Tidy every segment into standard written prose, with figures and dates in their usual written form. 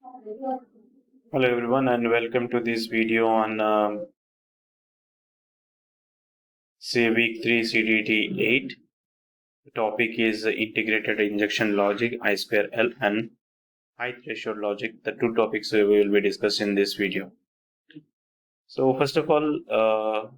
Hello everyone and welcome to this video on say week 3 CDT 8. The topic is integrated injection logic I2L and high threshold logic, the two topics we will be discussing in this video. So first of all,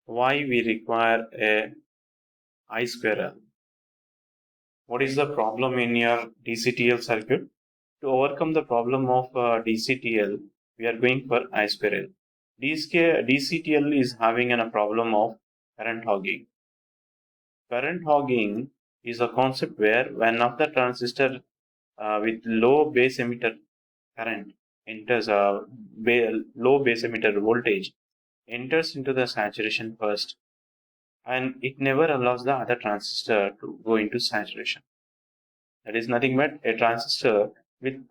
why we require a I2L? What is the problem in your DCTL circuit? To overcome the problem of DCTL, we are going for I2L. DCTL is having a problem of current hogging. Current hogging is a concept where one of the transistor with low base emitter current enters low base emitter voltage enters into the saturation first, and it never allows the other transistor to go into saturation. That is nothing but a transistor with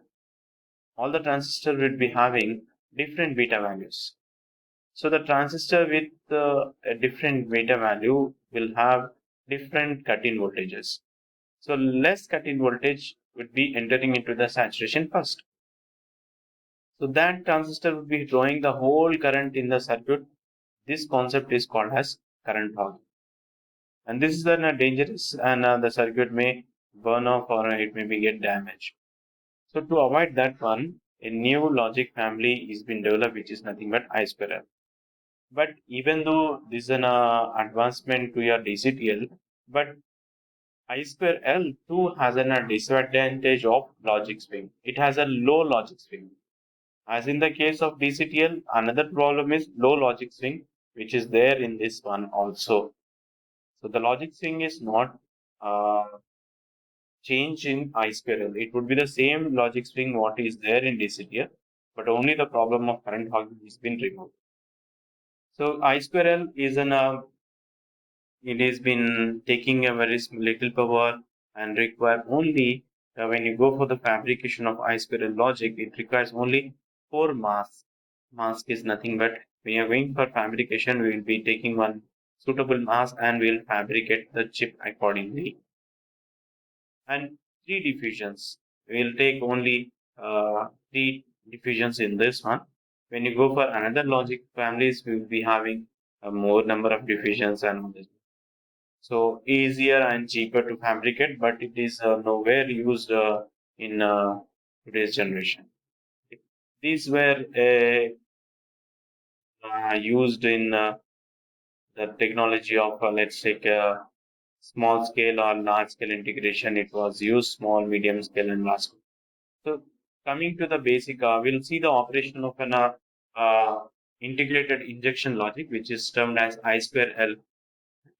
all the transistor will be having different beta values. So the transistor with a different beta value will have different cut-in voltages. So less cut-in voltage would be entering into the saturation first. So that transistor would be drawing the whole current in the circuit. This concept is called as current hogging. And this is dangerous, and the circuit may burn off or it may be get damaged. So to avoid that one, a new logic family is being developed, which is nothing but I2L. But even though this is an advancement to your DCTL, but I2L too has a disadvantage of logic swing. It has a low logic swing. As in the case of DCTL, another problem is low logic swing, which is there in this one also. So the logic swing is not uh, changed in I2L. It would be the same logic swing what is there in DCTL, but only the problem of current hogging has been removed. So I2L is it has been taking a very little power and require only when you go for the fabrication of I2L logic, it requires only 4 masks. Mask is nothing but when you're going for fabrication, we will be taking one suitable mask and we'll fabricate the chip accordingly. And 3 diffusions. We'll take only 3 diffusions in this one. When you go for another logic families, we will be having a more number of diffusions and all this. So easier and cheaper to fabricate, but it is nowhere used in today's generation. These were used in the technology of let's take a small scale or large scale integration. It was used small, medium scale, and large scale. So coming to the basic, we'll see the operation of an integrated injection logic, which is termed as I2L.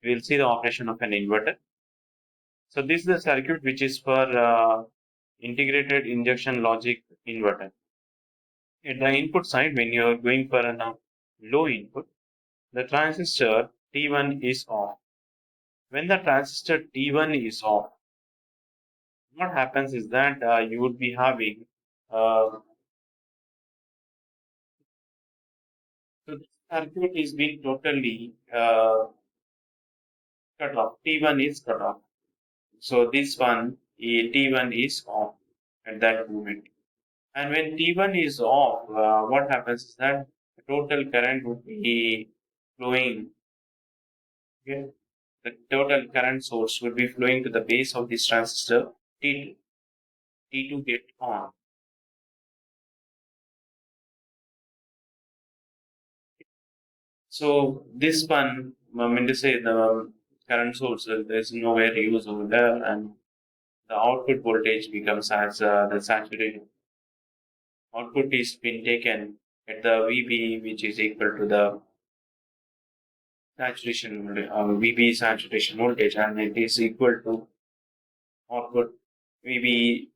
We'll see the operation of an inverter. So this is the circuit which is for integrated injection logic inverter. At the input side, when you are going for a low input, the transistor T1 is off. When the transistor T1 is off, what happens is that you would be having so the circuit is being totally cut off. T1 is cut off. So this one T1 is off at that moment. And when T1 is off, what happens is that the total current would be flowing. Okay? The total current source would be flowing to the base of this transistor T2. T2 get on. So this one, I mean to say the current source, there's nowhere use over there, and the output voltage becomes as the saturated output is been taken at the VB, which is equal to the saturation VB saturation voltage, and it is equal to output VB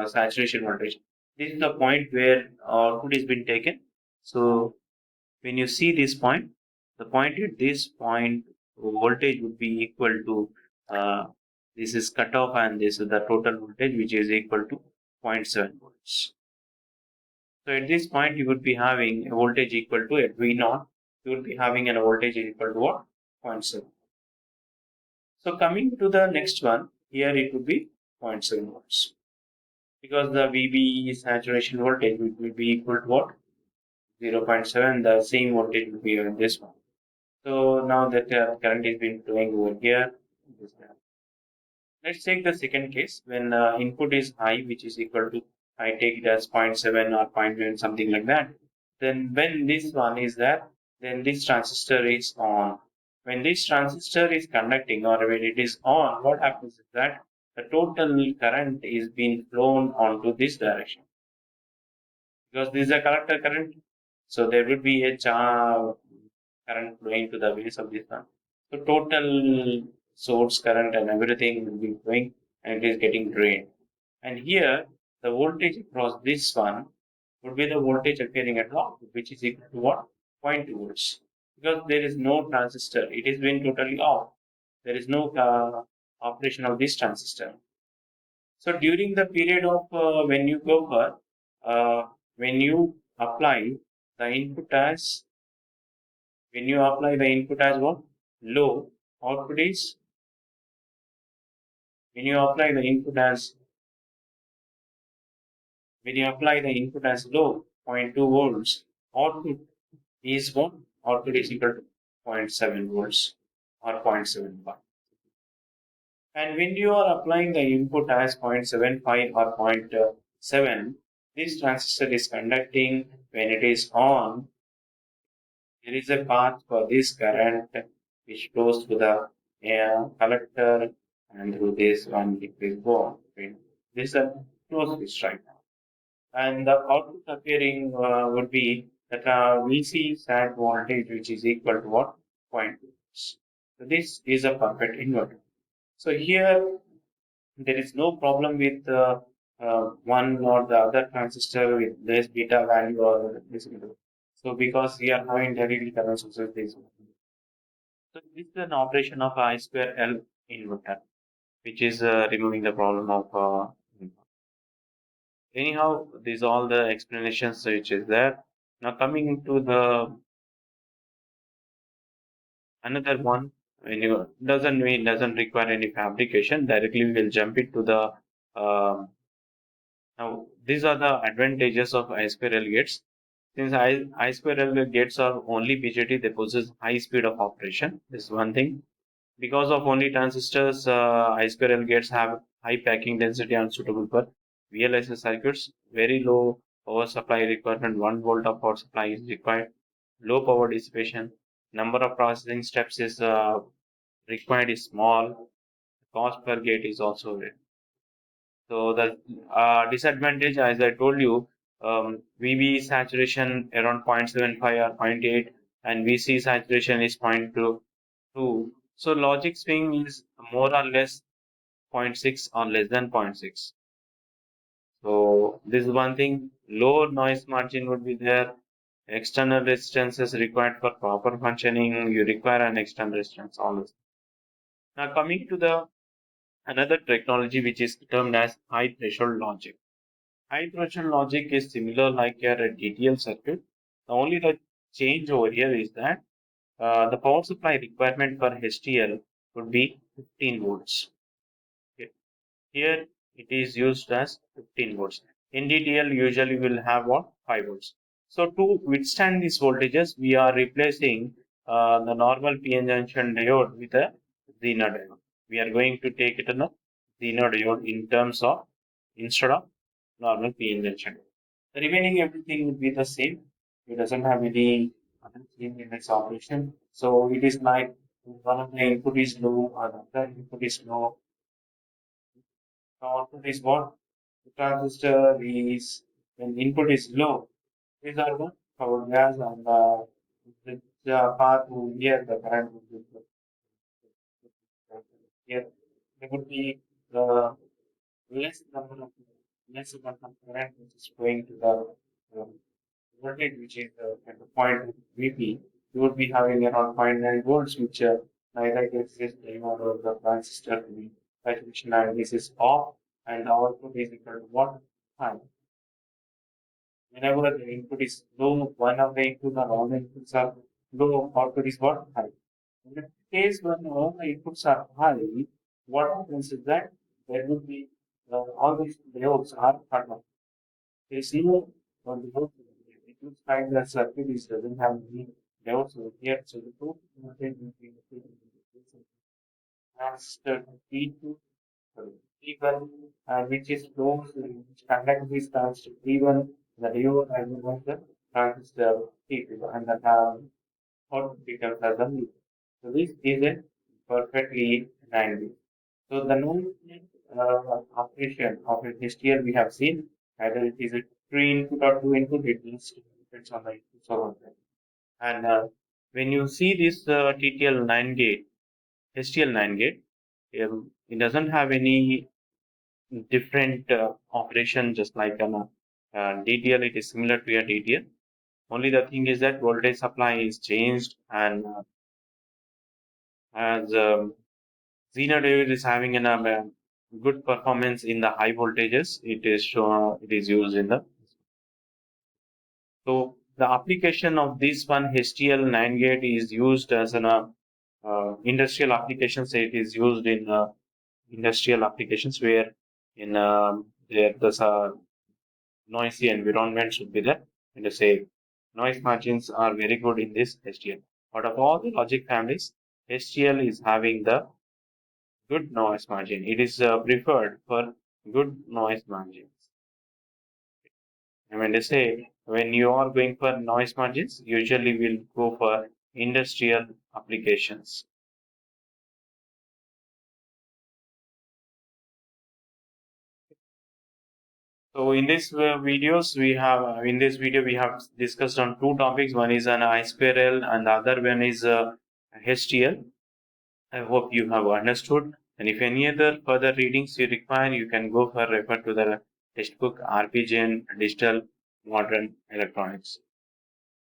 saturation voltage. This is the point where output is been taken. So when you see this point, the point at this point voltage would be equal to this is cut off, and this is the total voltage, which is equal to 0.7 volts. So at this point, you would be having a voltage equal to at V0. You would be having a voltage equal to what? 0.7. So coming to the next one, here it would be 0.7 volts. because the VB saturation voltage will be equal to what? 0.7. The same voltage will be on this one. So now that current is been flowing over here. Let's take the second case when input is high, which is equal to, I take it as zero point 0.7 or zero point 0.1, something like that. Then when this one is there, then this transistor is on. When this transistor is conducting or when it is on, what happens is that the total current is being flown onto this direction because this is a collector current. So there will be a current flowing to the base of this one. So total source current and everything will be flowing and it is getting drained. And here the voltage across this one would be the voltage appearing at output, which is equal to what? 0.2 volts. Because there is no transistor, it is being totally off. There is no operation of this transistor. So during the period of when you go for when you apply the input as what? Low, output is when you apply the input as low, zero point 0.2 volts, output is what? Output is equal to 0.7 volts or 0.75. And when you are applying the input as 0.75 or zero point 0.7, this transistor is conducting. When it is on, there is a path for this current which flows through the collector and through this one it will go on. This is a closed switch right now. And the output appearing would be that VC sat voltage which is equal to what? 0.2. So this is a perfect inverter. So here there is no problem with one or the other transistor with this beta value or this. So because we are having directly current sources, this. So this is an operation of I2L inverter, which is removing the problem of. Anyhow, these all the explanations which is there. Now coming to the another one, when you doesn't require any fabrication. Directly we will jump into the now, these are the advantages of I2L gates. Since I2L gates are only BJT, they possess high speed of operation. This is one thing. Because of only transistors, I2L gates have high packing density and suitable for VLSI circuits. Very low power supply requirement, 1 volt of power supply is required. Low power dissipation. Number of processing steps is required is small. Cost per gate is also so the disadvantage, as I told you, VB saturation around 0.75 or zero point 0.8, and VC saturation is 0.2. So logic swing is more or less zero point 0.6 or less than zero point 0.6. So this is one thing. Low noise margin would be there. External resistances required for proper functioning. You require an external resistance always. Now coming to the another technology which is termed as high threshold logic. High threshold logic is similar like your DTL circuit. The only the change over here is that the power supply requirement for HTL would be 15 volts. Okay. Here it is used as 15 volts. In DTL usually will have what? 5 volts. So to withstand these voltages, we are replacing the normal PN junction diode with a Zener diode. We are going to take it in a Zener diode in terms of instead of normal PN junction. The remaining everything will be the same. It doesn't have any other change in its operation. So it is like one of the input is low, another input is low. The output is what? The transistor is when input is low. These are the power gas and the path to here the current would be here. There would be the less number of less amount of current which is going to the voltage which is at the point VP, you would be having around zero point 0.9 volts, which neither gets this diode or the transistor to be saturation and this is off, and the output is equal to what? High. Whenever the input is low, one of the input or all the inputs are low, output is what? High. In the case when all the inputs are high, what happens is that there would be all these layouts are cut off. There is no layout. It looks like the circuit is doesn't have any layouts over here. So the two has the T2 T1 which is close which conduct this transistor T1 the diode as well as the transistor T2 and the output becomes as a loop. So this is a perfectly aligned. So the known operation of a HTL we have seen either it is a three input or two input, it means depends on the inputs or output. And when you see this TTL 9 gate, HTL 9 gate, it doesn't have any different operation just like an DTL. It is similar to a DTL. Only the thing is that voltage supply is changed and as Xena David is having a good performance in the high voltages. It is used in the so the application of this one HTL 9 gate is used as an industrial applications. It is used in industrial applications where in there the noisy environment should be there. And to say noise margins are very good in this HTL. Out of all the logic families, HTL is having the good noise margin. It is preferred for good noise margins. I mean to say when you are going for noise margins, usually we'll go for industrial applications. So in this in this video we have discussed on two topics. One is an I2L and the other one is HTL. I hope you have understood. And if any other further readings you require, you can go for refer to the textbook RPG Digital Modern Electronics.